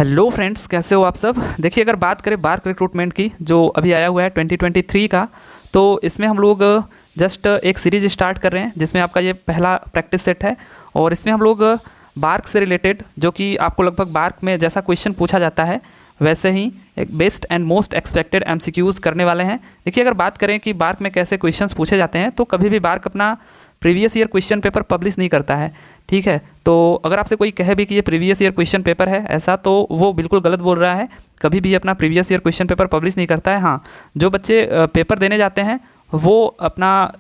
Hello friends, कैसे हो आप सब। देखिए, अगर बात करें बार्क रिक्रूटमेंट की जो अभी आया हुआ है 2023 का, तो इसमें हम लोग जस्ट एक सीरीज स्टार्ट कर रहे हैं जिसमें आपका ये पहला प्रैक्टिस सेट है। और इसमें हम लोग बार्क से रिलेटेड, जो कि आपको लगभग बार्क में जैसा क्वेश्चन पूछा जाता है वैसे ही एक best and most expected MCQs करने वाले हैं। देखिए, अगर बात करें कि बार्क में कैसे क्वेश्चंस पूछे जाते हैं, तो कभी भी बार्क अपना previous year question paper publish नहीं करता है। ठीक है, तो अगर आपसे कोई कहे भी कि ये प्रीवियस ईयर क्वेश्चन पेपर है ऐसा, तो वो बिल्कुल गलत बोल रहा है। कभी भी अपना previous year question paper publish नहीं करता है। हाँ, जो बच्चे पेपर देने जाते हैं वो अपना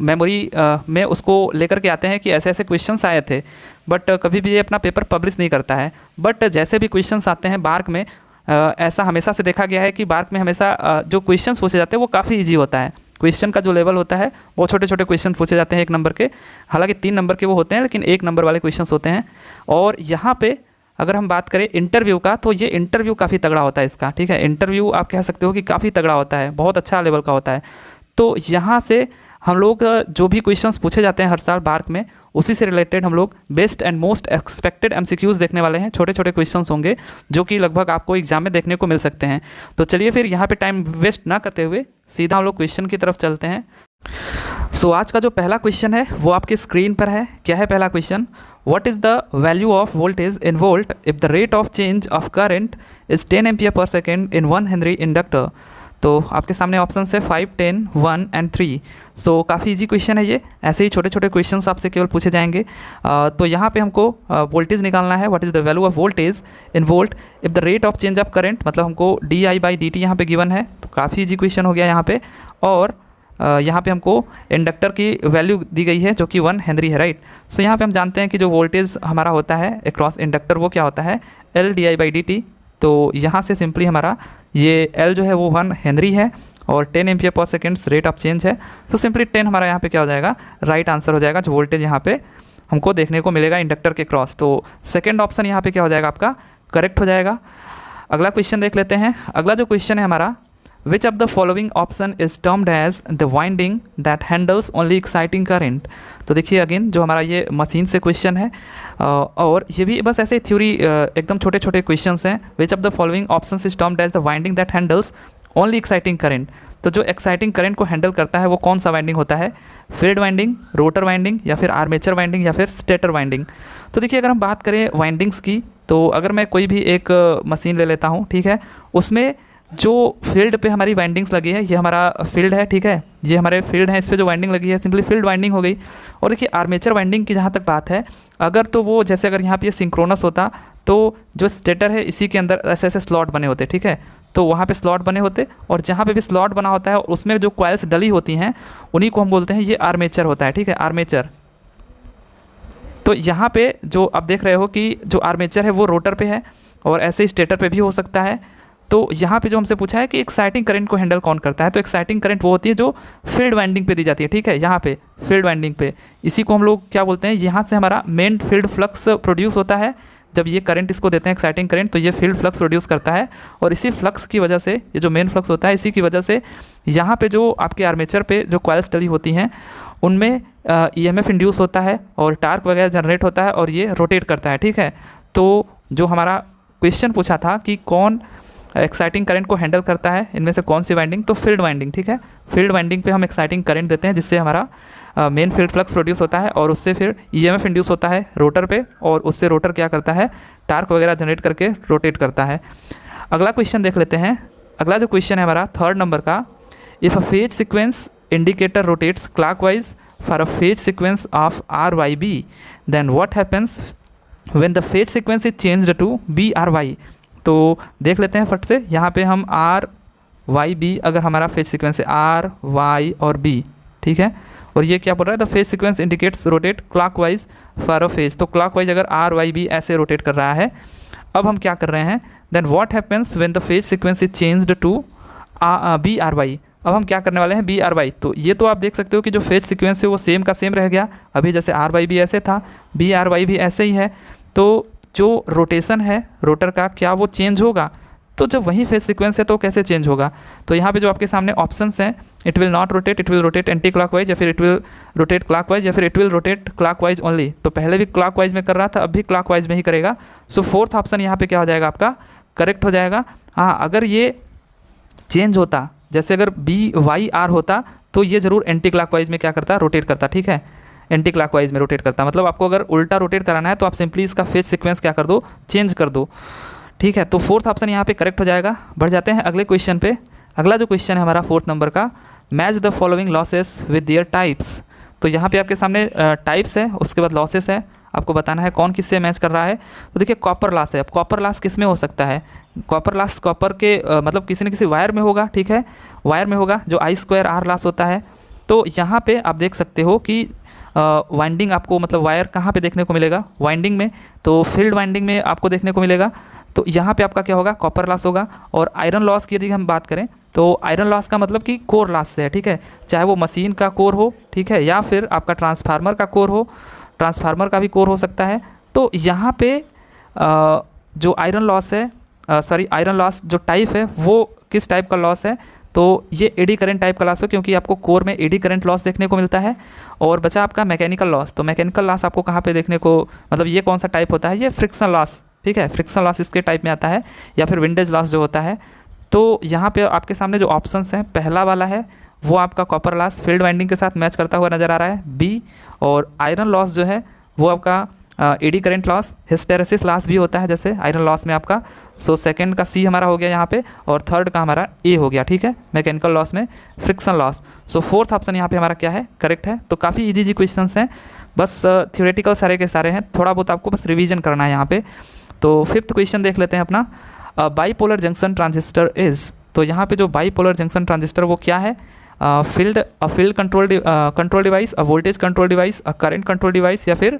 मेमोरी में उसको लेकर के आते हैं कि ऐसे ऐसे क्वेश्चंस आए थे, बट कभी भी ये अपना पेपर पब्लिश नहीं करता है। बट जैसे भी क्वेश्चंस आते हैं बार्क में, ऐसा हमेशा से देखा गया है कि बार्क में हमेशा जो क्वेश्चंस पूछे जाते हैं वो काफ़ी ईजी होता है। क्वेश्चन का जो लेवल होता है वो छोटे छोटे क्वेश्चन पूछे जाते हैं 1 नंबर के, हालांकि 3 नंबर के वो होते हैं, लेकिन 1 नंबर वाले क्वेश्चंस होते हैं। और यहाँ पे अगर हम बात करें इंटरव्यू का, तो ये इंटरव्यू काफ़ी तगड़ा होता है इसका। ठीक है, इंटरव्यू आप कह सकते हो कि काफ़ी तगड़ा होता है, बहुत अच्छा लेवल का होता है। तो यहाँ से हम लोग जो भी क्वेश्चंस पूछे जाते हैं हर साल बार्क में, उसी से रिलेटेड हम लोग best and most expected MCQs देखने वाले हैं। छोटे छोटे क्वेश्चंस होंगे जो कि लगभग आपको एग्जाम में देखने को मिल सकते हैं। तो चलिए फिर यहाँ पे टाइम वेस्ट ना करते हुए सीधा हम लोग क्वेश्चन की तरफ चलते हैं। सो आज का जो पहला क्वेश्चन है वो आपकी स्क्रीन पर है। क्या है पहला question? What is the value of voltage in volt if the rate of change of current is 10 ampere per second in 1 Henry inductor. तो आपके सामने ऑप्शन है 5, 10, 1 एंड 3। सो काफ़ी इजी क्वेश्चन है ये। ऐसे ही छोटे छोटे क्वेश्चंस आपसे केवल पूछे जाएंगे। तो यहाँ पे हमको वोल्टेज निकालना है। What is the value of voltage in volt if the rate of change of current, मतलब हमको di/dt यहाँ पे गिवन है, तो काफ़ी इजी क्वेश्चन हो गया यहाँ पे। और यहाँ पे हमको इंडक्टर की वैल्यू दी गई है जो कि 1 हेनरी है, राइट। सो यहाँ पे हम जानते हैं कि जो वोल्टेज हमारा होता है अक्रॉस इंडक्टर वो क्या होता है, L di/dt। तो यहाँ से सिंपली हमारा ये L जो है वो 1 हेनरी है और 10 ampere per seconds rate of change है। तो सिंपली 10 हमारा यहाँ पे क्या हो जाएगा, राइट आंसर हो जाएगा। जो वोल्टेज यहाँ पे हमको देखने को मिलेगा इंडक्टर के क्रॉस, तो सेकेंड ऑप्शन यहाँ पे क्या हो जाएगा आपका, करेक्ट हो जाएगा। अगला क्वेश्चन देख लेते हैं। अगला जो क्वेश्चन है हमारा, which of the following option is termed as the winding that handles only exciting current. तो देखिए अगेन जो हमारा ये मशीन से क्वेश्चन है, और ये भी बस ऐसे थ्योरी एकदम छोटे छोटे क्वेश्चंस हैं। Which of the following option is termed as the winding that handles only exciting current. तो जो एक्साइटिंग करंट को हैंडल करता है वो कौन सा वाइंडिंग होता है, फील्ड वाइंडिंग, रोटर वाइंडिंग, या फिर आर्मेचर वाइंडिंग, या फिर स्टेटर वाइंडिंग। तो देखिए अगर हम बात करें वाइंडिंग्स की, तो अगर मैं कोई भी एक मशीन ले लेता हूँ, ठीक है, उसमें जो फील्ड पे हमारी वाइंडिंग्स लगी है, ये हमारा फील्ड है, ठीक है, ये हमारे फील्ड है, इस पर जो वाइंडिंग लगी है सिंपली फील्ड वाइंडिंग हो गई। और देखिए आर्मेचर वाइंडिंग की जहाँ तक बात है, अगर तो वो जैसे अगर यहाँ पे ये सिंक्रोनस होता, तो जो स्टेटर है इसी के अंदर ऐसे ऐसे स्लॉट बने होते, ठीक है, तो वहाँ पे स्लॉट बने होते, और जहाँ पे भी स्लॉट बना होता है उसमें जो कॉइल्स डली होती हैं उन्हीं को हम बोलते हैं ये आर्मेचर होता है, ठीक है, आर्मेचर। तो यहाँ पे जो आप देख रहे हो कि जो आर्मेचर है वो रोटर पे है और ऐसे ही स्टेटर पे भी हो सकता है। तो यहाँ पे जो हमसे पूछा है कि एक्साइटिंग करंट को हैंडल कौन करता है, तो एक्साइटिंग करंट वो होती है जो फील्ड वाइंडिंग पे दी जाती है, ठीक है, यहाँ पे फील्ड वाइंडिंग पे। इसी को हम लोग क्या बोलते हैं, यहाँ से हमारा मेन फील्ड फ्लक्स प्रोड्यूस होता है। जब ये करंट इसको देते हैं एक्साइटिंग करंट, तो ये फील्ड फ्लक्स प्रोड्यूस करता है, और इसी फ्लक्स की वजह से, ये जो मेन फ्लक्स होता है इसी की वजह से यहाँ पे जो आपके आर्मेचर पे जो कॉइल्स डली होती हैं उनमें EMF इंड्यूस होता है और टार्क वगैरह जनरेट होता है और ये रोटेट करता है, ठीक है। तो जो हमारा क्वेश्चन पूछा था कि कौन एक्साइटिंग करंट को हैंडल करता है, इनमें से कौन सी वाइंडिंग, तो फील्ड वाइंडिंग, ठीक है। फील्ड वाइंडिंग पे हम एक्साइटिंग करंट देते हैं जिससे हमारा मेन फील्ड फ्लक्स प्रोड्यूस होता है, और उससे फिर EMF इंड्यूस होता है रोटर पे, और उससे रोटर क्या करता है, टार्क वगैरह जनरेट करके रोटेट करता है। अगला क्वेश्चन देख लेते हैं। अगला जो क्वेश्चन है हमारा 3rd नंबर का, if a phase sequence indicator rotates clockwise for a phase sequence of RYB, then what happens when the phase sequence is changed to BRY। तो देख लेते हैं फट से। यहाँ पे हम RYB, अगर हमारा फेज सिक्वेंस है RY और B, ठीक है, और ये क्या बोल रहा है, the phase sequence indicates rotate clockwise for a phase. तो क्लॉकवाइज अगर RYB ऐसे रोटेट कर रहा है। अब हम क्या कर रहे हैं, then what happens when the phase sequence is changed to BRY। अब हम क्या करने वाले हैं, BRY। तो ये तो आप देख सकते हो कि जो फेज सिक्वेंस है वो सेम का सेम रह गया, अभी जैसे RYB ऐसे था, BRY भी ऐसे ही है। तो जो रोटेशन है रोटर का क्या वो चेंज होगा, तो जब वही फेज सीक्वेंस है तो कैसे चेंज होगा। तो यहाँ पे जो आपके सामने ऑप्शंस हैं, it will not rotate, it will rotate anti clockwise, या फिर इट विल रोटेट क्लॉकवाइज, या फिर it will rotate clockwise only. तो पहले भी क्लॉकवाइज में कर रहा था, अब भी क्लॉकवाइज में ही करेगा। सो फोर्थ ऑप्शन यहाँ पे क्या हो जाएगा आपका, करेक्ट हो जाएगा। हाँ, अगर ये चेंज होता, जैसे अगर BYR होता तो ये जरूर एंटी क्लॉकवाइज में क्या करता, रोटेट करता, ठीक है, एंटी क्लॉकवाइज में रोटेट करता। मतलब आपको अगर उल्टा रोटेट कराना है तो आप सिंपली इसका फेज सीक्वेंस क्या कर दो, चेंज कर दो, ठीक है। तो फोर्थ ऑप्शन यहाँ पे करेक्ट हो जाएगा। बढ़ जाते हैं अगले क्वेश्चन पे। अगला जो क्वेश्चन है हमारा 4th नंबर का, match the following losses with their types. तो यहाँ पे आपके सामने टाइप्स है, उसके बाद लॉसेस है, आपको बताना है कौन किससे मैच कर रहा है। तो देखिए कॉपर लॉस है। अब कॉपर लॉस किस में हो सकता है, कॉपर लॉस कॉपर के मतलब किसी न किसी वायर में होगा, ठीक है, वायर में होगा, जो I2R लॉस होता है। तो यहाँ पे आप देख सकते हो कि वाइंडिंग आपको, मतलब वायर कहाँ पे देखने को मिलेगा, वाइंडिंग में, तो फील्ड वाइंडिंग में आपको देखने को मिलेगा। तो यहाँ पे आपका क्या होगा, कॉपर लॉस होगा। और आयरन लॉस की यदि हम बात करें तो आयरन लॉस का मतलब कि कोर लॉस से है, ठीक है, चाहे वो मशीन का कोर हो, ठीक है, या फिर आपका ट्रांसफार्मर का कोर हो, ट्रांसफार्मर का भी कोर हो सकता है। तो यहाँ पे जो आयरन लॉस है, आयरन लॉस जो टाइप है वो किस टाइप का लॉस है, तो ये एडी करंट टाइप का लॉस है, क्योंकि आपको कोर में एडी करंट लॉस देखने को मिलता है। और बचा आपका मैकेनिकल लॉस। तो मैकेनिकल लॉस आपको कहाँ पे देखने को, मतलब ये कौन सा टाइप होता है, ये फ्रिक्शन लॉस, ठीक है, फ्रिक्शन लॉस इसके टाइप में आता है, या फिर विंडेज लॉस जो होता है। तो यहाँ पे आपके सामने जो ऑप्शंस हैं, पहला वाला है वो आपका कॉपर लॉस फील्ड वाइंडिंग के साथ मैच करता हुआ नज़र आ रहा है, बी। और आयरन लॉस जो है वो आपका eddy current loss, hysteresis loss भी होता है जैसे आयरन लॉस में आपका। सो सेकंड का सी हमारा हो गया यहाँ पे, और थर्ड का हमारा ए हो गया, ठीक है, मैकेनिकल लॉस में फ्रिक्शन लॉस। सो फोर्थ ऑप्शन यहाँ पे हमारा क्या है, करेक्ट है। तो काफ़ी इजी क्वेश्चंस हैं, बस थ्योरेटिकल सारे के सारे हैं, थोड़ा बहुत आपको बस रिवीजन करना है यहाँ पे। तो 5th क्वेश्चन देख लेते हैं अपना, बाईपोलर जंक्शन ट्रांजिस्टर इज़। तो यहाँ पे जो बाईपोलर जंक्शन ट्रांजिस्टर वो क्या है, field control device, a voltage control device, a current control device, या फिर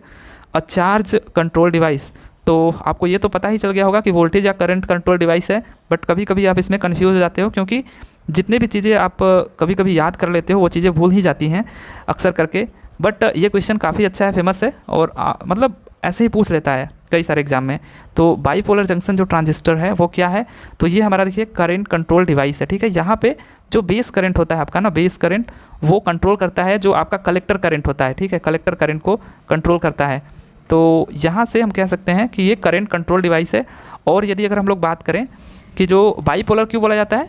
अ चार्ज कंट्रोल डिवाइस। तो आपको ये तो पता ही चल गया होगा कि वोल्टेज या करंट कंट्रोल डिवाइस है, बट कभी कभी आप इसमें कंफ्यूज हो जाते हो, क्योंकि जितने भी चीज़ें आप कभी कभी याद कर लेते हो वो चीज़ें भूल ही जाती हैं अक्सर करके। बट ये क्वेश्चन काफ़ी अच्छा है, फेमस है, और मतलब ऐसे ही पूछ लेता है कई सारे एग्जाम में। तो बाईपोलर जंक्शन जो ट्रांजिस्टर है वो क्या है, तो ये हमारा देखिए करंट कंट्रोल डिवाइस है, ठीक है। यहाँ पे जो बेस करंट होता है आपका ना, बेस करंट वो कंट्रोल करता है जो आपका कलेक्टर करंट होता है, ठीक है, कलेक्टर करंट को कंट्रोल करता है। तो यहाँ से हम कह सकते हैं कि ये करंट कंट्रोल डिवाइस है। और यदि अगर हम लोग बात करें कि जो बाईपोलर क्यों बोला जाता है,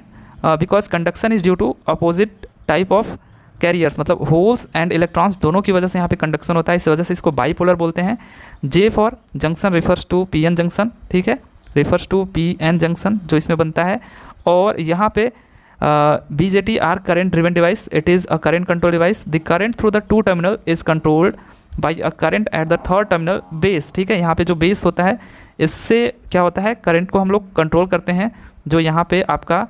because conduction is due to opposite type of carriers, मतलब होल्स एंड इलेक्ट्रॉन्स दोनों की वजह से यहाँ पे कंडक्शन होता है, इस वजह से इसको बाईपोलर बोलते हैं। J for junction refers to PN junction, ठीक है, रिफर्स टू PN जंक्शन जो इसमें बनता है। और यहाँ पे BJT are current driven device, it is a current control device, the current through the 2 terminal is controlled by a current at the 3rd terminal base, ठीक है। यहाँ पे जो बेस होता है इससे क्या होता है, करंट को हम लोग कंट्रोल करते हैं, जो यहाँ पे आपका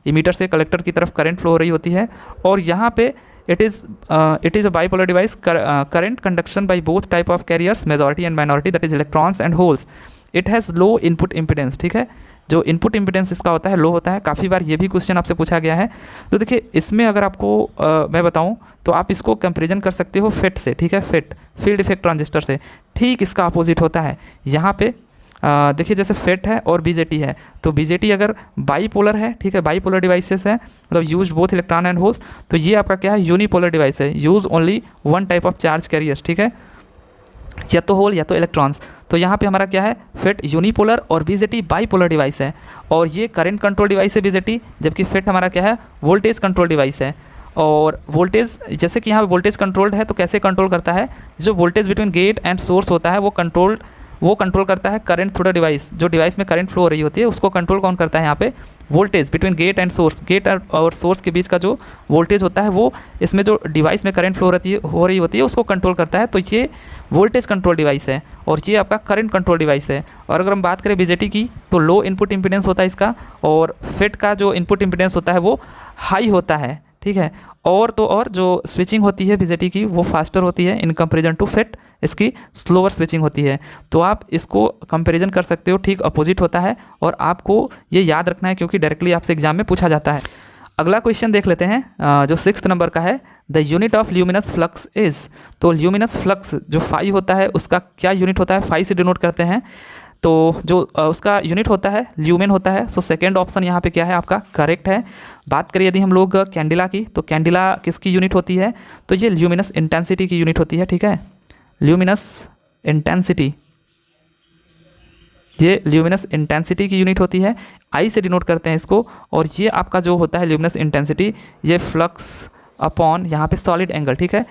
इमीटर से कलेक्टर की तरफ करंट फ्लो हो रही होती है। और यहाँ पे it is a bipolar device, current conduction by both type of carriers, majority and minority, that is electrons and holes. It has low input impedance, ठीक है, जो इनपुट इम्पिडेंस इसका होता है लो होता है। काफ़ी बार ये भी क्वेश्चन आपसे पूछा गया है। तो देखिए इसमें अगर आपको मैं बताऊं तो आप इसको कंपेरिजन कर सकते हो फेट से, ठीक है, फेट फील्ड इफेक्ट ट्रांजिस्टर से, ठीक इसका अपोजिट होता है। यहाँ पे देखिए जैसे फेट है और BJT है, तो BJT अगर बाईपोलर है, ठीक है, बाईपोलर डिवाइसेस है, मतलब use both electron and holes, तो ये आपका क्या है, यूनिपोलर डिवाइस है, use only one type of charge carriers, ठीक है, या तो होल या तो इलेक्ट्रॉन्स। तो यहाँ पे हमारा क्या है, फेट यूनिपोलर और BJT बाईपोलर डिवाइस है। और ये करंट कंट्रोल डिवाइस है BJT, जबकि फेट हमारा क्या है, वोल्टेज कंट्रोल डिवाइस है। और वोल्टेज, जैसे कि यहाँ पे वोल्टेज कंट्रोल्ड है, तो कैसे कंट्रोल करता है, जो voltage between gate and source होता है वो कंट्रोल करता है करंट थ्रू द डिवाइस, जो डिवाइस में करंट फ्लो हो रही होती है उसको कंट्रोल कौन करता है, यहाँ पे voltage between gate and source, gate और सोर्स के बीच का जो वोल्टेज होता है वो इसमें जो डिवाइस में करंट फ्लो हो रही होती है उसको कंट्रोल करता है। तो ये वोल्टेज कंट्रोल डिवाइस है और ये आपका करंट कंट्रोल डिवाइस है। और अगर हम बात करें BJT की, तो लो इनपुट इम्पिडेंस होता है इसका, और फेट का जो इनपुट इम्पिडेंस होता है वो हाई होता है, ठीक है। और तो और जो स्विचिंग होती है BJT की वो फास्टर होती है इन कंपेरिजन टू फेट, इसकी स्लोअर स्विचिंग होती है। तो आप इसको कंपैरिजन कर सकते हो, ठीक अपोजिट होता है, और आपको ये याद रखना है क्योंकि डायरेक्टली आपसे एग्जाम में पूछा जाता है। अगला क्वेश्चन देख लेते हैं जो 6th नंबर का है, the unit of luminous flux is. तो ल्यूमिनस फ्लक्स जो फाई होता है उसका क्या यूनिट होता है, फाई से डिनोट करते हैं। तो जो उसका यूनिट होता है ल्यूमेन होता है। सो सेकेंड ऑप्शन यहाँ पे क्या है आपका करेक्ट है। बात करें यदि हम लोग कैंडिला की, तो कैंडिला किसकी यूनिट होती है, तो ये ल्यूमिनस इंटेंसिटी की यूनिट होती है, ठीक है, ल्यूमिनस इंटेंसिटी, ये ल्यूमिनस इंटेंसिटी की यूनिट होती है, आई से डिनोट करते हैं इसको। और ये आपका जो होता है ल्यूमिनस इंटेंसिटी, ये फ्लक्स अपॉन यहाँ पे सॉलिड एंगल, ठीक है,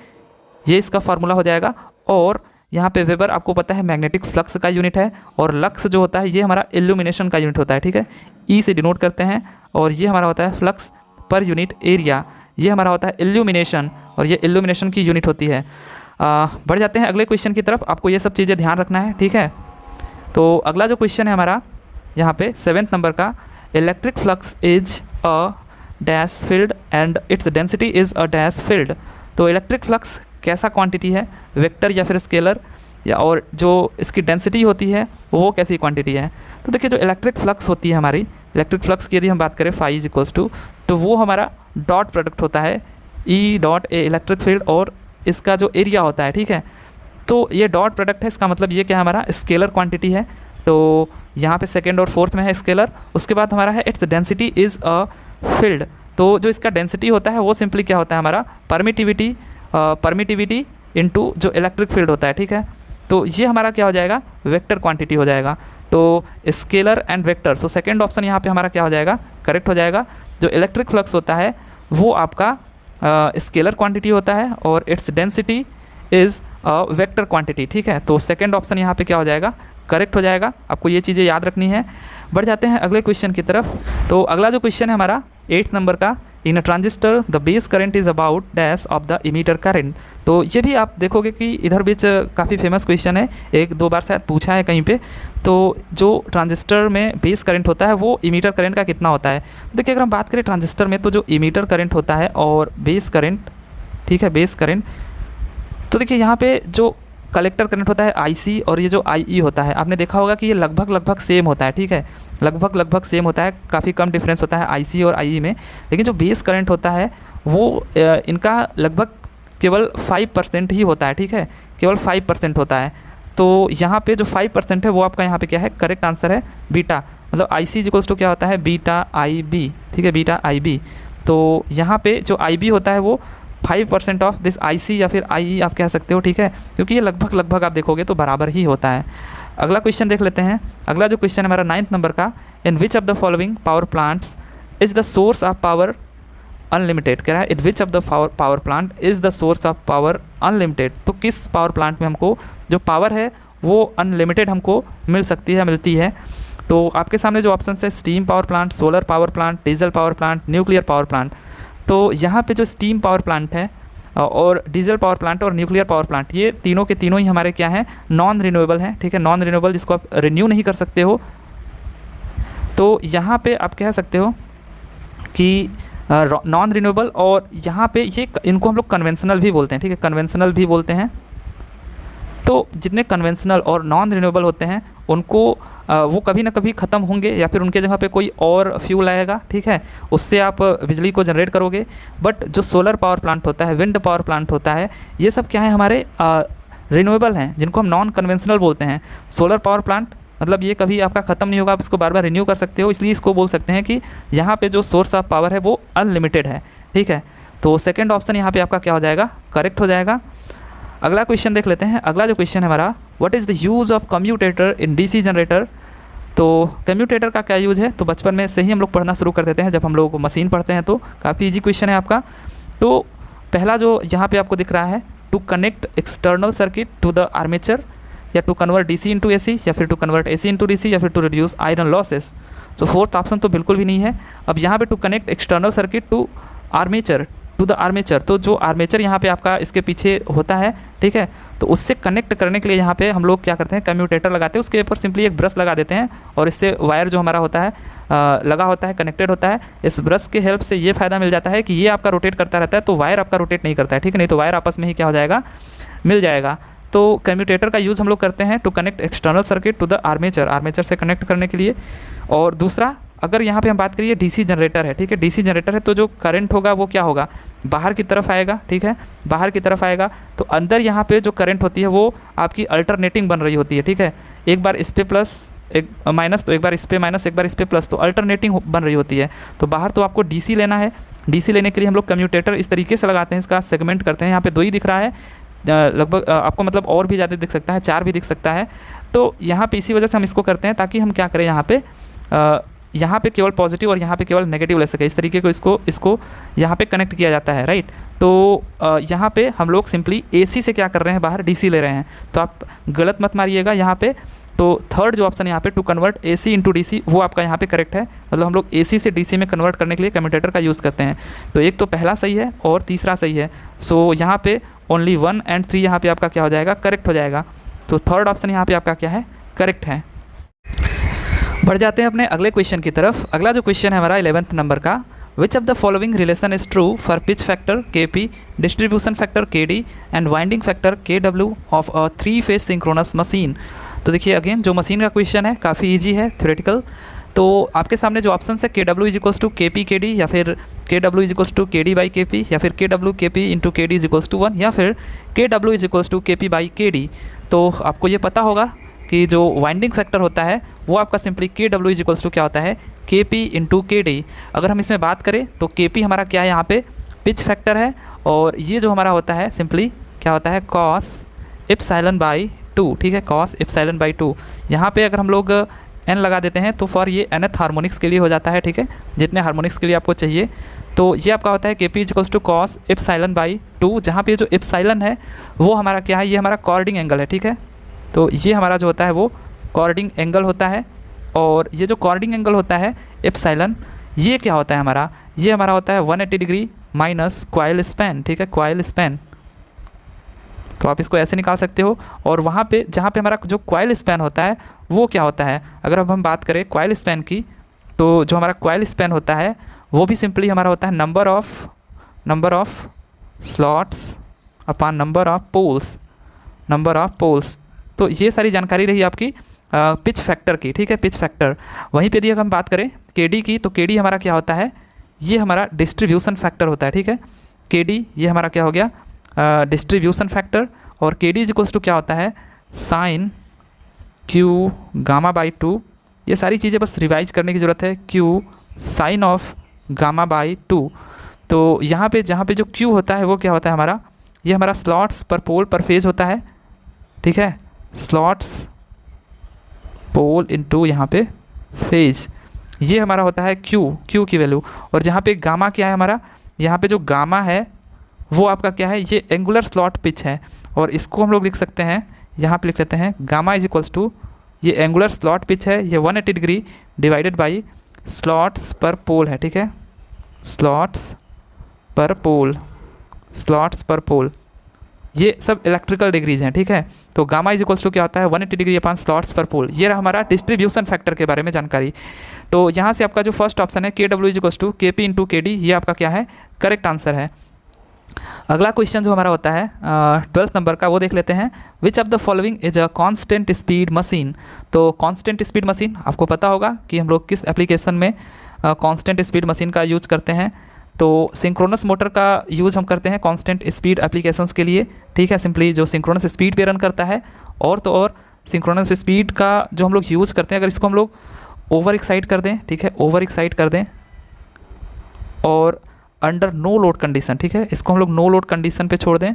ये इसका फार्मूला हो जाएगा। और यहाँ पे वेबर आपको पता है मैग्नेटिक फ्लक्स का यूनिट है, और लक्स जो होता है ये हमारा इल्यूमिनेशन का यूनिट होता है, ठीक है, ई से डिनोट करते हैं। और ये हमारा होता है फ्लक्स पर यूनिट एरिया, ये हमारा होता है इल्यूमिनेशन, और ये इल्यूमिनेशन की यूनिट होती है। बढ़ जाते हैं अगले क्वेश्चन की तरफ, आपको ये सब चीज़ें ध्यान रखना है, ठीक है। तो अगला जो क्वेश्चन है हमारा यहाँ पे 7th नंबर का, electric flux is a dash field and its density is a dash field. तो इलेक्ट्रिक फ्लक्स कैसा क्वांटिटी है, वेक्टर या फिर स्केलर, या और जो इसकी डेंसिटी होती है वो कैसी क्वांटिटी है। तो देखिए जो इलेक्ट्रिक फ्लक्स होती है हमारी, इलेक्ट्रिक फ्लक्स की यदि हम बात करें फाई इज इक्वल्स टू, तो वो हमारा डॉट प्रोडक्ट होता है E dot A electric field और इसका जो एरिया होता है, ठीक है। तो ये डॉट प्रोडक्ट है, इसका मतलब ये क्या है हमारा स्केलर क्वांटिटी है। तो यहाँ पे सेकेंड और फोर्थ में है स्केलर। उसके बाद हमारा है its density is a field. तो जो इसका डेंसिटी होता है वो सिंपली क्या होता है हमारा परमिटिविटी इनटू जो इलेक्ट्रिक फील्ड होता है, ठीक है। तो ये हमारा क्या हो जाएगा वेक्टर क्वांटिटी हो जाएगा। तो scalar and vector, so second option यहाँ पे हमारा क्या हो जाएगा करेक्ट हो जाएगा। जो इलेक्ट्रिक फ्लक्स होता है वो आपका स्केलर क्वांटिटी होता है और its density is vector quantity, ठीक है। तो सेकंड ऑप्शन यहाँ पे क्या हो जाएगा करेक्ट हो जाएगा। आपको ये चीज़ें याद रखनी है। बढ़ जाते हैं अगले क्वेश्चन की तरफ। तो अगला जो क्वेश्चन है हमारा 8th नंबर का, in a transistor the base current is about dash of the emitter current. तो ये भी आप देखोगे कि इधर बीच काफ़ी फेमस क्वेश्चन है, 1-2 बार शायद पूछा है कहीं पे। तो जो ट्रांजिस्टर में बेस करंट होता है वो इमीटर करंट का कितना होता है। देखिए अगर हम बात करें ट्रांजिस्टर में, तो जो इमीटर करंट होता है और बेस करंट, ठीक है, बेस करंट, तो देखिए यहाँ पे जो कलेक्टर करंट होता है IC और ये जो IE होता है, आपने देखा होगा कि ये लगभग सेम होता है, ठीक है, लगभग सेम होता है, काफ़ी कम डिफरेंस होता है IC और IE में। लेकिन जो बेस करंट होता है वो इनका लगभग केवल 5% ही होता है, ठीक है, केवल 5% होता है। तो यहाँ पे जो 5% है वो आपका यहाँ पे क्या है करेक्ट आंसर है बीटा, मतलब IC इक्वल्स टू क्या होता है बीटा IB, ठीक है, बीटा IB। तो यहाँ पे जो IB होता है वो 5% ऑफ दिस IC या फिर IE आप कह सकते हो, ठीक है, क्योंकि ये लगभग आप देखोगे तो बराबर ही होता है। अगला क्वेश्चन देख लेते हैं। अगला जो क्वेश्चन है हमारा 9th नंबर का, in which of the following power plants is the source of power unlimited, कह रहा है in which of the power plant is the source of power unlimited. तो किस पावर प्लांट में हमको जो पावर है वो अनलिमिटेड हमको मिलती है। तो आपके सामने जो ऑप्शन है steam power plant, solar power plant, diesel power plant, nuclear power plant. तो यहाँ पे जो स्टीम पावर प्लांट है और डीजल पावर प्लांट और न्यूक्लियर पावर प्लांट, ये तीनों के तीनों ही हमारे क्या हैं नॉन रिन्यूएबल हैं, ठीक है, नॉन रिन्यूएबल जिसको आप रिन्यू नहीं कर सकते हो। तो यहाँ पे आप कह सकते हो कि नॉन रिन्यूएबल, और यहाँ पे ये इनको हम लोग कन्वेंशनल भी बोलते हैं, ठीक है, कन्वेंशनल भी बोलते हैं। तो जितने कन्वेंशनल और नॉन रिन्यूएबल होते हैं उनको वो कभी ना कभी ख़त्म होंगे या फिर उनके जगह पे कोई और फ्यूल आएगा, ठीक है, उससे आप बिजली को जनरेट करोगे। बट जो सोलर पावर प्लांट होता है, विंड पावर प्लांट होता है, ये सब क्या है हमारे रिन्यूएबल हैं, जिनको हम नॉन कन्वेंशनल बोलते हैं। सोलर पावर प्लांट मतलब ये कभी आपका ख़त्म नहीं होगा, आप इसको बार बार रिन्यू कर सकते हो, इसलिए इसको बोल सकते हैं कि यहाँ पे जो सोर्स ऑफ पावर है वो अनलिमिटेड है, ठीक है। तो सेकेंड ऑप्शन यहाँ पे आपका क्या हो जाएगा करेक्ट हो जाएगा। अगला क्वेश्चन देख लेते हैं। अगला जो क्वेश्चन है हमारा, what is the use of commutator in DC generator. तो कम्यूटेटर का क्या यूज़ है, तो बचपन में से ही हम लोग पढ़ना शुरू कर देते हैं, जब हम लोग मशीन पढ़ते हैं तो काफ़ी इजी क्वेश्चन है आपका। तो पहला जो यहाँ पे आपको दिख रहा है, to connect external circuit to the armature, या to convert DC into AC, या फिर to convert AC into DC, या फिर टू रिड्यूस आयरन लॉसेस। तो फोर्थ ऑप्शन तो बिल्कुल भी नहीं है। अब यहाँ पे to connect external circuit to armature, to the armature, तो जो आर्मेचर यहाँ पे आपका इसके पीछे होता है, ठीक है, तो उससे कनेक्ट करने के लिए यहाँ पे हम लोग क्या करते हैं कम्यूटेटर लगाते हैं, उसके ऊपर सिंपली एक ब्रश लगा देते हैं और इससे वायर जो हमारा होता है लगा होता है, कनेक्टेड होता है। इस ब्रश के हेल्प से ये फ़ायदा मिल जाता है कि ये आपका रोटेट करता रहता है, तो वायर आपका रोटेट नहीं करता है, ठीक है, नहीं तो वायर आपस में ही क्या हो जाएगा मिल जाएगा। तो कम्यूटेटर का यूज़ हम लोग करते हैं to connect external circuit to the armature, armature से कनेक्ट करने के लिए। और दूसरा, अगर यहाँ पे हम बात करिए DC जनरेटर है, ठीक है, DC जनरेटर है, तो जो करंट होगा वो क्या होगा, बाहर की तरफ आएगा, ठीक है, बाहर की तरफ आएगा तो अंदर यहाँ पे जो करंट होती है वो आपकी अल्टरनेटिंग बन रही होती है, ठीक है। एक बार इस पे प्लस एक माइनस, तो एक बार इस पे माइनस, एक बार इस पे प्लस, तो अल्टरनेटिंग बन रही होती है। तो बाहर तो आपको डीसी लेना है, डीसी लेने के लिए हम लोग कम्यूटेटर इस तरीके से लगाते हैं, इसका सेगमेंट करते हैं। यहाँ पे 2 ही दिख रहा है, लगभग आपको मतलब और भी ज़्यादा दिख सकता है, 4 भी दिख सकता है। तो यहाँ पे इसी वजह से हम इसको करते हैं ताकि हम क्या करें, यहाँ पे केवल पॉजिटिव और यहाँ पे केवल नेगेटिव ले सके, इस तरीके को इसको यहाँ पे कनेक्ट किया जाता है, राइट। तो यहाँ पे हम लोग सिंपली एसी से क्या कर रहे हैं, बाहर डीसी ले रहे हैं। तो आप गलत मत मारिएगा यहाँ पे। तो थर्ड जो ऑप्शन यहाँ पे to convert AC into DC, वो आपका यहाँ पे करेक्ट है। मतलब हम लोग एसी से डीसी में कन्वर्ट करने के लिए कम्यूटेटर का यूज़ करते हैं। तो एक तो पहला सही है और तीसरा सही है। सो यहाँ पे ओनली 1 और 3 यहाँ पे आपका क्या हो जाएगा, करेक्ट हो जाएगा। तो थर्ड ऑप्शन यहाँ पे आपका क्या है, करेक्ट है। बढ़ जाते हैं अपने अगले क्वेश्चन की तरफ। अगला जो क्वेश्चन है हमारा 11th नंबर का, विच of the following relation is true for pitch factor Kp, distribution factor Kd and winding factor Kw of a 3 phase synchronous machine. तो देखिए अगेन जो मशीन का क्वेश्चन है काफ़ी ईजी है, थ्योरेटिकल। तो आपके सामने जो ऑप्शन है KW is equals to KP KD, या फिर KW is equals to KD by KP, या फिर KW KP into KD is equals to 1, या फिर KW is equals to KP by KD। तो आपको ये पता होगा कि जो वाइंडिंग फैक्टर होता है वो आपका simply KW is equals to क्या होता है, KP इंटू KD। अगर हम इसमें बात करें तो KP हमारा क्या है, यहाँ पे पिच फैक्टर है, और ये जो हमारा होता है सिंपली क्या होता है, कॉस एप्सिलॉन बाई 2, ठीक है, कॉस एप्सिलॉन बाई 2। यहाँ पे अगर हम लोग n लगा देते हैं तो फॉर ये nth हार्मोनिक्स के लिए हो जाता है, ठीक है, जितने हार्मोनिक्स के लिए आपको चाहिए। तो ये आपका होता है KP is equals to cos epsilon by 2, जहाँ पे जो एप्सिलॉन है वो हमारा क्या है, ये हमारा कॉर्डिंग एंगल है, ठीक है। तो ये हमारा जो होता है वो कॉर्डिंग एंगल होता है, और ये जो कॉर्डिंग एंगल होता है एप्सिलॉन, ये क्या होता है हमारा, ये हमारा होता है 180 डिग्री माइनस कॉइल स्पैन, ठीक है, कॉइल स्पैन। तो आप इसको ऐसे निकाल सकते हो। और वहाँ पे जहाँ पे हमारा जो कॉइल स्पैन होता है वो क्या होता है, अगर अब हम बात करें कॉइल स्पैन की, तो जो हमारा कॉइल स्पैन होता है वो भी सिंपली हमारा होता है number of slots upon number of poles. तो ये सारी जानकारी रही आपकी पिच फैक्टर की, ठीक है, पिच फैक्टर। वहीं पे यदि अगर हम बात करें KD की, तो KD हमारा क्या होता है, ये हमारा डिस्ट्रीब्यूशन फैक्टर होता है, ठीक है। KD ये हमारा क्या हो गया, डिस्ट्रीब्यूशन फैक्टर, और KD इज इक्वल्स टू क्या होता है, साइन Q गामा बाई 2। ये सारी चीज़ें बस रिवाइज करने की ज़रूरत है, Q sine of gamma by 2। तो यहाँ पे जहाँ पे जो Q होता है वो क्या होता है हमारा, ये हमारा स्लॉट्स पर पोल पर फेज होता है, ठीक है, स्लॉट्स पोल इनटू यहाँ पे फेज, ये हमारा होता है Q की वैल्यू। और जहाँ पे गामा क्या है हमारा, यहाँ पे जो गामा है वो आपका क्या है, ये एंगुलर स्लॉट पिच है, और इसको हम लोग लिख सकते हैं, यहाँ पे लिख लेते हैं गामा इज इक्वल्स टू, ये एंगुलर स्लॉट पिच है, ये 180 degree divided by slots per पोल है, ठीक है, स्लॉट्स पर पोल, ये सब इलेक्ट्रिकल डिग्रीज हैं, ठीक है। तो गामा इज इक्वल्स टू क्या होता है, 180 डिग्री अपॉन स्लॉट्स पर पोल। ये रहा हमारा डिस्ट्रीब्यूशन फैक्टर के बारे में जानकारी। तो यहाँ से आपका जो फर्स्ट ऑप्शन है KW is equals to KP into KD, ये आपका क्या है, करेक्ट आंसर है। अगला क्वेश्चन जो हमारा होता है 12th नंबर का, वो देख लेते हैं। Which of the following is a constant speed machine. तो कांस्टेंट स्पीड मशीन आपको पता होगा कि हम लोग किस एप्लीकेशन में कांस्टेंट स्पीड मशीन का यूज करते हैं। तो सिंक्रोनस मोटर का यूज़ हम करते हैं कांस्टेंट स्पीड एप्लीकेशंस के लिए, ठीक है, सिंपली जो सिंक्रोनस स्पीड पे रन करता है। और तो और सिंक्रोनस स्पीड का जो हम लोग यूज़ करते हैं, अगर इसको हम लोग ओवर एक्साइट कर दें, ठीक है, ओवर एक्साइट कर दें, और अंडर नो लोड कंडीशन, ठीक है, इसको हम लोग नो लोड कंडीशन पे छोड़ दें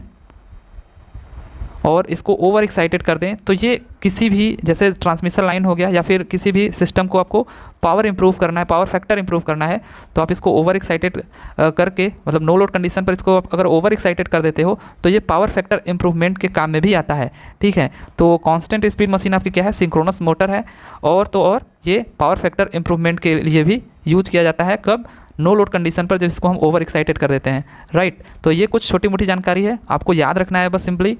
और इसको ओवर एक्साइटेड कर दें, तो ये किसी भी जैसे ट्रांसमिशन लाइन हो गया या फिर किसी भी सिस्टम को आपको पावर इंप्रूव करना है, पावर फैक्टर इंप्रूव करना है, तो आप इसको ओवर एक्साइटेड करके, मतलब नो लोड कंडीशन पर इसको आप अगर ओवर एक्साइटेड कर देते हो तो ये पावर फैक्टर इंप्रूवमेंट के काम में भी आता है, ठीक है। तो कांस्टेंट स्पीड मशीन आपकी क्या है, सिंक्रोनस मोटर है, और तो और ये पावर फैक्टर इंप्रूवमेंट के लिए भी यूज किया जाता है। कब, नो लोड कंडीशन पर, जब इसको हम ओवर एक्साइटेड कर देते हैं, राइट। तो ये कुछ छोटी मोटी जानकारी है, आपको याद रखना है बस सिंपली।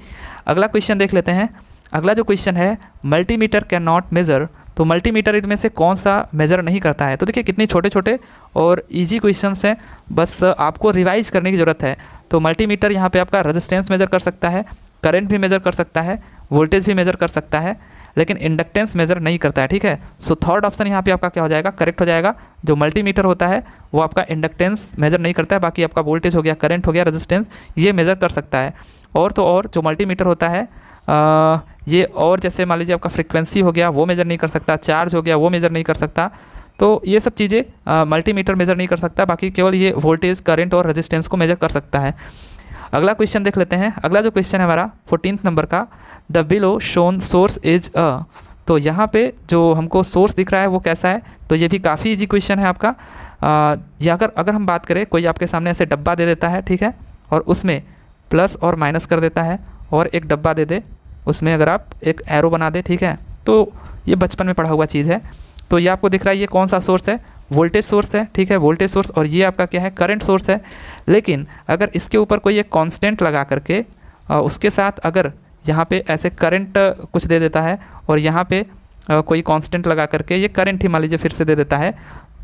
अगला क्वेश्चन देख लेते हैं। अगला जो क्वेश्चन है, मल्टीमीटर कैन नॉट मेजर। तो मल्टीमीटर इनमें से कौन सा मेजर नहीं करता है। तो देखिए कितने छोटे छोटे और इजी क्वेश्चंस हैं, बस आपको रिवाइज करने की ज़रूरत है। तो मल्टीमीटर यहाँ पे आपका रेजिस्टेंस मेजर कर सकता है, करंट भी मेजर कर सकता है, वोल्टेज भी मेजर कर सकता है, लेकिन इंडक्टेंस मेजर नहीं करता है, ठीक है। सो थर्ड ऑप्शन यहाँ पे आपका क्या हो जाएगा, करेक्ट हो जाएगा। जो मल्टीमीटर होता है वो आपका इंडक्टेंस मेजर नहीं करता है, बाकी आपका वोल्टेज हो गया, करंट हो गया, रेजिस्टेंस ये मेजर कर सकता है। और तो और जो मल्टीमीटर होता है ये और जैसे मान लीजिए आपका फ्रीक्वेंसी हो गया वो मेजर नहीं कर सकता, चार्ज हो गया वो मेजर नहीं कर सकता, तो ये सब चीज़ें मल्टीमीटर मेजर नहीं कर सकता, बाकी केवल ये वोल्टेज, करंट और रेजिस्टेंस को मेजर कर सकता है। अगला क्वेश्चन देख लेते हैं। अगला जो क्वेश्चन है हमारा 14 नंबर का, the below shown source is a. तो यहाँ पे जो हमको सोर्स दिख रहा है वो कैसा है, तो ये भी काफ़ी इजी क्वेश्चन है आपका। या अगर हम बात करें, कोई आपके सामने ऐसे डब्बा दे देता है, ठीक है, और उसमें प्लस और माइनस कर देता है, और एक डब्बा दे दे, उसमें अगर आप एक एरो बना दे, ठीक है, तो ये बचपन में पढ़ा हुआ चीज़ है। तो ये आपको दिख रहा है ये कौन सा सोर्स है, वोल्टेज सोर्स है, ठीक है, वोल्टेज सोर्स, और ये आपका क्या है, करंट सोर्स है। लेकिन अगर इसके ऊपर कोई एक कांस्टेंट लगा करके उसके साथ अगर यहाँ पे ऐसे करंट कुछ दे देता है, और यहाँ पे कोई कांस्टेंट लगा करके ये करंट ही मान लीजिए फिर से दे देता है,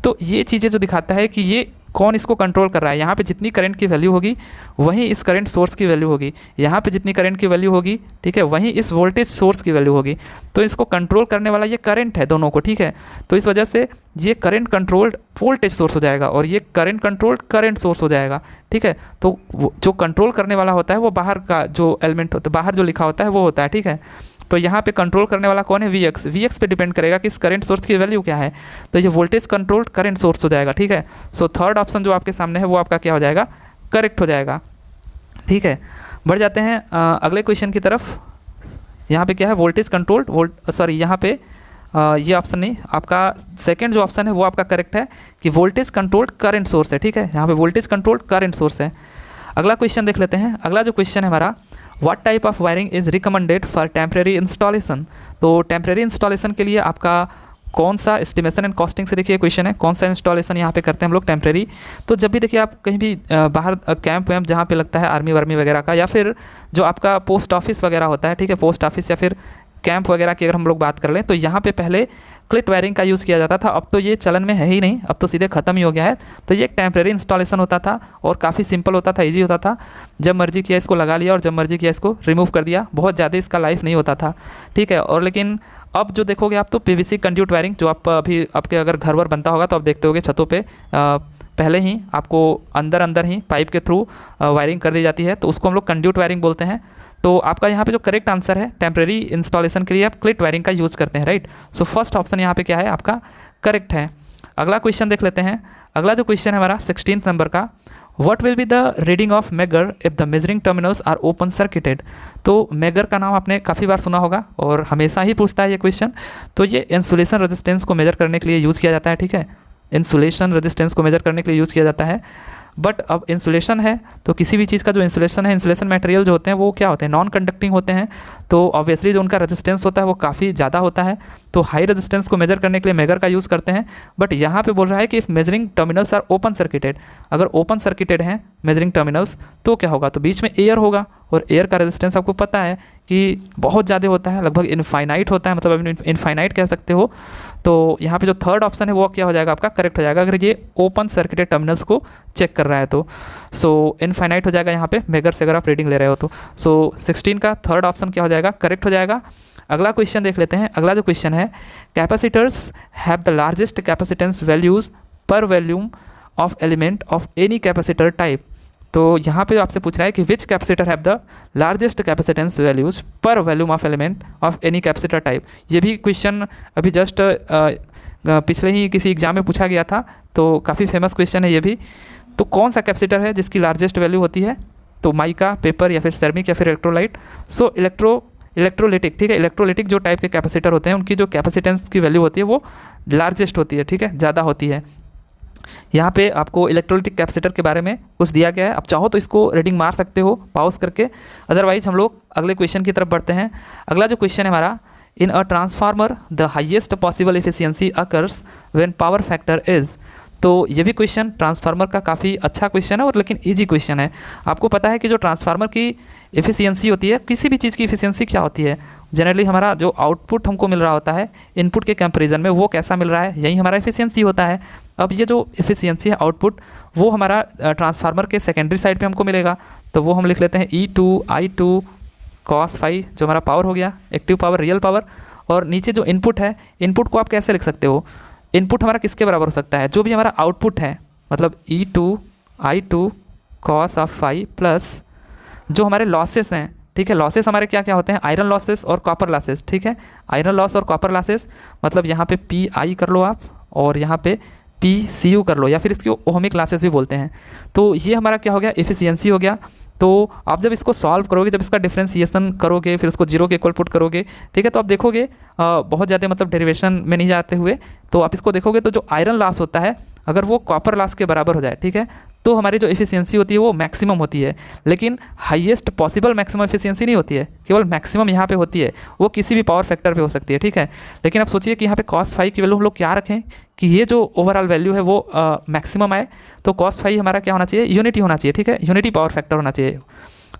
तो ये चीज़ें जो दिखाता है कि ये कौन इसको कंट्रोल कर रहा है। यहाँ पे जितनी करंट की वैल्यू होगी वहीं इस करंट सोर्स की वैल्यू होगी, यहाँ पे जितनी करंट की वैल्यू होगी, ठीक है, वहीं इस वोल्टेज सोर्स की वैल्यू होगी। तो इसको कंट्रोल करने वाला ये करंट है दोनों को, ठीक है। तो इस वजह से ये करंट कंट्रोल्ड वोल्टेज सोर्स हो जाएगा, और ये करंट कंट्रोल्ड करंट सोर्स हो जाएगा, ठीक है। तो जो कंट्रोल करने वाला होता है वो बाहर का जो एलिमेंट होता है, बाहर जो लिखा होता है वो होता है, ठीक है। तो यहाँ पे कंट्रोल करने वाला कौन है, Vx। Vx पे डिपेंड करेगा कि इस करंट सोर्स की वैल्यू क्या है, तो ये वोल्टेज कंट्रोल्ड करंट सोर्स हो जाएगा, ठीक है। सो थर्ड ऑप्शन जो आपके सामने है वो आपका क्या हो जाएगा, करेक्ट हो जाएगा, ठीक है। बढ़ जाते हैं अगले क्वेश्चन की तरफ। यहाँ पे क्या है, वोल्टेज कंट्रोल्ड यहाँ पे ये ऑप्शन नहीं, आपका सेकंड जो ऑप्शन है वो आपका करेक्ट है कि वोल्टेज कंट्रोल्ड करंट सोर्स है, ठीक है। यहाँ पे वोल्टेज कंट्रोल्ड करंट सोर्स है। अगला क्वेश्चन देख लेते हैं। अगला जो क्वेश्चन है हमारा, what type of wiring is recommended for temporary installation. तो टेम्प्रेरी इंस्टॉलेशन के लिए आपका कौन सा एस्टिमेशन एंड कॉस्टिंग से देखिए क्वेश्चन है, कौन सा इंस्टॉलेशन यहाँ पे करते हैं हम लोग टेम्प्रेरी। तो जब भी देखिए आप कहीं भी बाहर कैंप वैम्प जहाँ पे लगता है आर्मी वार्मी वगैरह का, या फिर जो आपका पोस्ट ऑफिस वगैरह होता है, ठीक है, पोस्ट ऑफिस या फिर कैंप वगैरह की अगर हम लोग बात कर लें, तो यहाँ पे पहले क्लिट वायरिंग का यूज़ किया जाता था। अब तो ये चलन में है ही नहीं, अब तो सीधे ख़त्म ही हो गया है। तो ये एक टेम्प्रेरी इंस्टॉलेशन होता था और काफ़ी सिंपल होता था, इजी होता था। जब मर्जी किया इसको लगा लिया और जब मर्जी किया इसको रिमूव कर दिया, बहुत ज़्यादा इसका लाइफ नहीं होता था, ठीक है। और लेकिन अब जो देखोगे आप, तो पीवीसी कंड्यूट वायरिंग जो आप अभी आपके अगर घर वर बनता होगा तो आप देखते होगे छतों पे पहले ही आपको अंदर ही पाइप के थ्रू वायरिंग कर दी जाती है, तो उसको हम लोग कंड्यूट वायरिंग बोलते हैं। तो आपका यहाँ पे जो करेक्ट आंसर है, टेम्प्रेरी इंस्टॉलेशन के लिए आप क्लिट वायरिंग का यूज़ करते हैं, राइट। सो फर्स्ट ऑप्शन यहाँ पे क्या है, आपका करेक्ट है। अगला क्वेश्चन देख लेते हैं। अगला जो क्वेश्चन है हमारा 16 नंबर का, what will be the reading of megger if the measuring terminals are open circuited. तो मेगर का नाम आपने काफ़ी बार सुना होगा और हमेशा ही पूछता है ये क्वेश्चन। तो ये इंसुलेशन रेजिस्टेंस को मेजर करने के लिए यूज़ किया जाता है, ठीक है, इंसुलेशन रेजिस्टेंस को मेजर करने के लिए यूज़ किया जाता है। बट अब इंसुलेशन है तो किसी भी चीज़ का जो इंसुलेशन है, इंसुलेशन मटेरियल जो होते हैं वो क्या होते हैं, नॉन कंडक्टिंग होते हैं। तो ऑब्वियसली जो उनका रेजिस्टेंस होता है वो काफ़ी ज़्यादा होता है, तो हाई रेजिस्टेंस को मेजर करने के लिए मेगर का यूज़ करते हैं। बट यहाँ पे बोल रहा है कि if measuring terminals are open circuited, अगर ओपन सर्किटेड हैं मेजरिंग टर्मिनल्स तो क्या होगा, तो बीच में एयर होगा, और एयर का रेजिस्टेंस आपको पता है कि बहुत ज़्यादा होता है, लगभग इनफाइनाइट होता है, मतलब इनफाइनाइट कह सकते हो। तो यहाँ पे जो थर्ड ऑप्शन है वो क्या हो जाएगा, आपका करेक्ट हो जाएगा, अगर ये ओपन सर्किटेड टर्मिनल्स को चेक कर रहा है तो। सो इनफाइनाइट हो जाएगा यहाँ पे मेगर से अगर आप रीडिंग ले रहे हो तो। सो 16 का थर्ड ऑप्शन क्या हो जाएगा, करेक्ट हो जाएगा। अगला क्वेश्चन देख लेते हैं। अगला जो क्वेश्चन है, capacitors have the largest capacitance values per volume of element of any capacitor type. तो यहाँ पे आपसे पूछ रहा है कि which capacitor have the largest capacitance values per volume of element of any capacitor type. ये भी क्वेश्चन अभी जस्ट पिछले ही किसी एग्जाम में पूछा गया था, तो काफ़ी फेमस क्वेश्चन है ये भी। तो कौन सा कैपेसिटर है जिसकी लार्जेस्ट वैल्यू होती है, तो माइका, पेपर या फिर सेरेमिक या फिर इलेक्ट्रोलाइट। सो इलेक्ट्रोलिटिक, ठीक है, इलेक्ट्रोलिटिक जो टाइप के कैपेसिटर होते हैं उनकी जो कैपेसिटेंस की वैल्यू होती है वो लार्जेस्ट होती है, ठीक है, ज़्यादा होती है। यहाँ पे आपको इलेक्ट्रोलिटिक कैपेसिटर के बारे में कुछ दिया गया है, आप चाहो तो इसको रीडिंग मार सकते हो पॉज करके, अदरवाइज हम लोग अगले क्वेश्चन की तरफ बढ़ते हैं। अगला जो क्वेश्चन है हमारा, in a transformer the highest possible efficiency occurs when power factor is. तो ये भी क्वेश्चन ट्रांसफार्मर का काफ़ी अच्छा क्वेश्चन है और लेकिन इजी क्वेश्चन है। आपको पता है कि जो ट्रांसफार्मर की एफिशिएंसी होती है, किसी भी चीज़ की एफिशिएंसी क्या होती है, जनरली हमारा जो आउटपुट हमको मिल रहा होता है इनपुट के कंपैरिजन में वो कैसा मिल रहा है, यही हमारा एफिशिएंसी होता है। अब ये जो एफिशिएंसी है आउटपुट, वो हमारा ट्रांसफार्मर के सेकेंडरी साइड पे हमको मिलेगा, तो वो हम लिख लेते हैं E2 I2 cos phi, जो हमारा पावर हो गया, एक्टिव पावर, रियल पावर, और नीचे जो इनपुट है, इनपुट को आप कैसे लिख सकते हो, इनपुट हमारा किसके बराबर हो सकता है, जो भी हमारा आउटपुट है, मतलब E2 cos of phi plus जो हमारे लॉसेस हैं, ठीक है, लॉसेस हमारे क्या क्या होते हैं, आयरन लॉसेस और कॉपर लॉसेस, ठीक है, आयरन लॉस और कॉपर लॉसेस, मतलब यहाँ पे PI कर लो आप और यहाँ पे PCU कर लो, या फिर इसकी ओहमिक लॉसेस भी बोलते हैं। तो ये हमारा क्या हो गया, एफिशिएंसी हो गया। तो आप जब इसको सॉल्व करोगे, जब इसका डिफरेंशिएशन करोगे, फिर उसको जीरो के इक्वल पुट करोगे, ठीक है, तो आप देखोगे बहुत ज़्यादा मतलब डेरिवेशन में नहीं जाते हुए, तो आप इसको देखोगे तो जो आयरन लॉस होता है अगर वो कॉपर लॉस के बराबर हो जाए, ठीक है, तो हमारी जो एफिशिएंसी होती है वो मैक्सिमम होती है। लेकिन हाईएस्ट पॉसिबल मैक्सिमम एफिशिएंसी नहीं होती है, केवल मैक्सिमम यहाँ पे होती है, वो किसी भी पावर फैक्टर पे हो सकती है, ठीक है। लेकिन आप सोचिए कि यहाँ पे cos फाई की वैल्यू हम लोग क्या रखें कि ये जो ओवरऑल वैल्यू है वो मैक्सिमम आए, तो cos फाई हमारा क्या होना चाहिए, यूनिटी होना चाहिए, ठीक है, यूनिटी पावर फैक्टर होना चाहिए।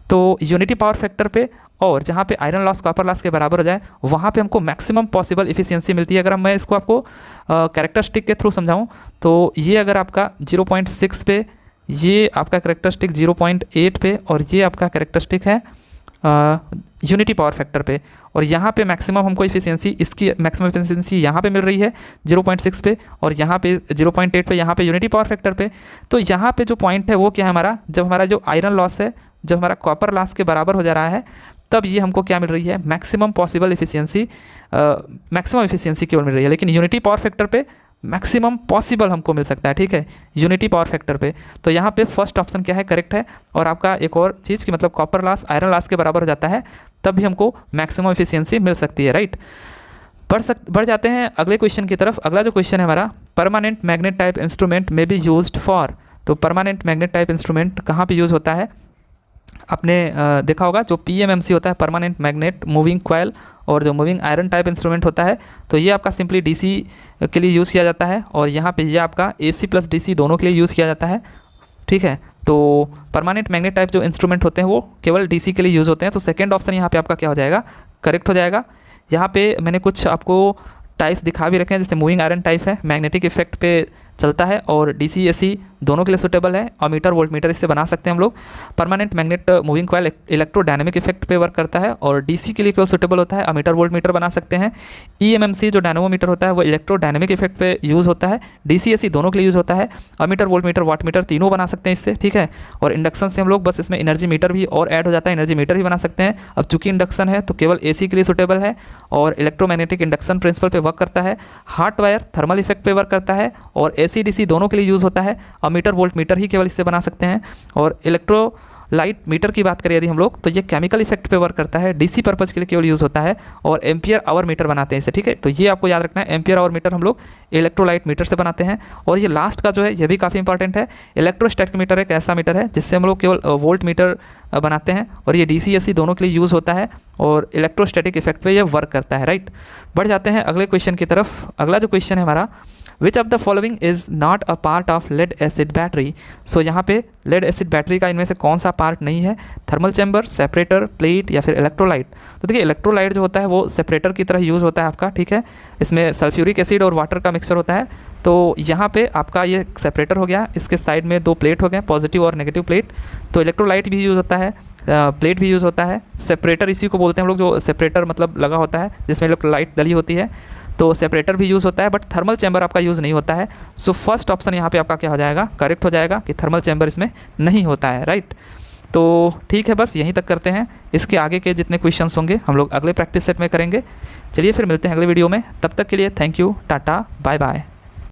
तो यूनिटी पावर फैक्टर पे और जहाँ पे आयरन लॉस कॉपर लॉस के बराबर हो जाए, वहाँ पे हमको मैक्सिमम पॉसिबल एफिशिएंसी मिलती है। अगर मैं इसको आपको कैरेक्टरिस्टिक के थ्रू समझाऊँ तो ये अगर आपका 0.6 पे, ये आपका कैरेक्टरिस्टिक 0.8 पे, और ये आपका कैरेक्टरिस्टिक है यूनिटी पावर फैक्टर पे, और यहाँ पे मैक्सिमम हमको एफिशिएंसी, इसकी मैक्सिमम एफिशिएंसी यहाँ पे मिल रही है 0.6 पे, और यहाँ पे 0.8 पे, यहाँ पे यूनिटी पावर फैक्टर पे। तो यहाँ पे जो पॉइंट है वो क्या है हमारा, जब हमारा जो आयरन लॉस है जब हमारा कॉपर लॉस के बराबर हो जा रहा है, तब ये हमको क्या मिल रही है, maximum possible efficiency, maximum efficiency केवल मिल रही है। लेकिन यूनिटी पावर फैक्टर पे मैक्सिमम पॉसिबल हमको मिल सकता है, ठीक है, यूनिटी पावर फैक्टर पे। तो यहाँ पे फर्स्ट ऑप्शन क्या है, करेक्ट है। और आपका एक और चीज़ कि मतलब कॉपर लॉस आयरन लॉस के बराबर हो जाता है, तब भी हमको मैक्सिमम एफिशिएंसी मिल सकती है, राइट। बढ़ जाते हैं अगले क्वेश्चन की तरफ। अगला जो क्वेश्चन है हमारा, परमानेंट मैग्नेट टाइप इंस्ट्रूमेंट में बी यूज्ड फॉर। तो परमानेंट मैग्नेट टाइप इंस्ट्रूमेंट कहाँ पे यूज़ होता है, आपने देखा होगा जो PMMC होता है, परमानेंट मैग्नेट मूविंग कॉइल, और जो मूविंग आयरन टाइप इंस्ट्रूमेंट होता है, तो ये आपका सिंपली DC के लिए यूज़ किया जाता है, और यहाँ पे ये आपका AC प्लस DC दोनों के लिए यूज़ किया जाता है, ठीक है। तो परमानेंट मैग्नेट टाइप जो इंस्ट्रूमेंट होते हैं वो केवल DC के लिए यूज़ होते हैं। तो सेकेंड ऑप्शन यहाँ पे आपका क्या हो जाएगा, करेक्ट हो जाएगा। यहाँ पे मैंने कुछ आपको टाइप्स दिखा भी रखे हैं, जैसे मूविंग आयरन टाइप है, मैग्नेटिक इफेक्ट पे चलता है, और DC AC दोनों के लिए सूटेबल है। अमीटर वोल्ट मीटर इससे बना सकते हैं हम लोग। Permanent magnet moving coil electrodynamic effect पे वर्क करता है, और DC के लिए केवल सूटेबल होता है, अमीटर वोल्ट मीटर बना सकते हैं। EMMC जो डायनोमीटर होता है वो इलेक्ट्रोडायनेमिक इफेक्ट पे यूज़ होता है, DC AC दोनों के लिए यूज़ होता है। Ammeter voltmeter wattmeter तीनों बना सकते हैं इससे, ठीक है। और इंडक्शन से हम लोग बस इसमें एनर्जी मीटर भी और ऐड हो जाता है, एनर्जी मीटर भी बना सकते हैं। अब चूंकि इंडक्शन है तो केवल AC के लिए सूटेबल है, और इलेक्ट्रोमैग्नेटिक इंडक्शन प्रिंसिपल पे वर्क करता है। हार्ट वायर थर्मल इफेक्ट पे वर्क करता है, और AC DC दोनों के लिए यूज़ होता है। अमीटर वोल्ट मीटर ही केवल इससे बना सकते हैं। और इलेक्ट्रोलाइट मीटर की बात करें यदि हम लोग, तो ये केमिकल इफेक्ट पे वर्क करता है, DC पर्पज के लिए केवल यूज़ होता है। और एम्पियर आवर मीटर बनाते हैं इसे, ठीक है। तो ये आपको याद रखना है, एम्पियर आवर मीटर हम लोग इलेक्ट्रोलाइट मीटर से बनाते हैं। और ये लास्ट का जो है ये भी काफ़ी इंपॉर्टेंट है, इलेक्ट्रोस्टैटिक मीटर एक ऐसा मीटर है जिससे हम लोग केवल वोल्ट मीटर बनाते हैं, और ये DC AC दोनों के लिए यूज़ होता है, और इलेक्ट्रोस्टैटिक इफेक्ट पे ये वर्क करता है, राइट। बढ़ जाते हैं अगले क्वेश्चन की तरफ। अगला जो क्वेश्चन है हमारा, which of the following is not a part of lead acid battery. So यहाँ पे लेड एसिड बैटरी का इनमें से कौन सा पार्ट नहीं है, थर्मल चैम्बर, सेपरेटर, प्लेट या फिर इलेक्ट्रोलाइट। तो देखिए इलेक्ट्रोलाइट जो होता है वो सेपरेटर की तरह यूज़ होता है आपका, ठीक है। इसमें सल्फ्यूरिक एसिड और वाटर का मिक्सचर होता है। तो यहाँ पे आपका ये सेपरेटर हो गया, इसके साइड में दो प्लेट हो गए, पॉजिटिव और नेगेटिव प्लेट। तो इलेक्ट्रोलाइट भी यूज़ होता है, प्लेट भी यूज़ होता है, सेपरेटर इसी को बोलते हैं हम लोग, जो सेपरेटर मतलब लगा होता है जिसमें इलेक्ट्रोलाइट डली होती है, तो सेपरेटर भी यूज़ होता है, बट थर्मल चैम्बर आपका यूज़ नहीं होता है। सो फर्स्ट ऑप्शन यहाँ पे आपका क्या हो जाएगा, करेक्ट हो जाएगा कि थर्मल चैम्बर इसमें नहीं होता है, राइट। तो ठीक है, बस यहीं तक करते हैं। इसके आगे के जितने क्वेश्चंस होंगे हम लोग अगले प्रैक्टिस सेट में करेंगे। चलिए फिर मिलते हैं अगले वीडियो में, तब तक के लिए thank you, tata, bye bye.